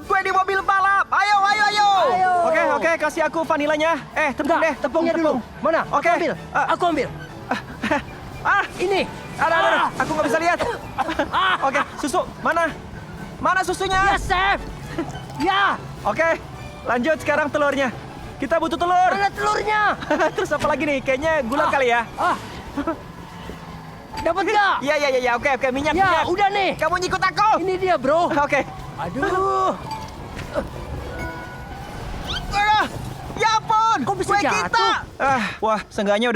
jemput gue di mobil balap. Ayo. Oke, kasih aku vanilanya. Tepung deh, Tepungnya dulu. Mana? Oke. Aku ambil. Aku ambil. Ini. Ada. Aku nggak bisa lihat. Oke, susu. Mana susunya? Ya, Chef. Ya. Oke, lanjut sekarang telurnya. Kita butuh telur. Mana telurnya? Terus apa lagi nih? Kayaknya gula kali ya. Dapat nggak? Iya. Oke, minyak. Ya, udah nih. Kamu ngikut aku. Ini dia, bro. Oke. Aduh. Ya ampun. Kok bisa kue jatuh? kita. Wah, seenggaknya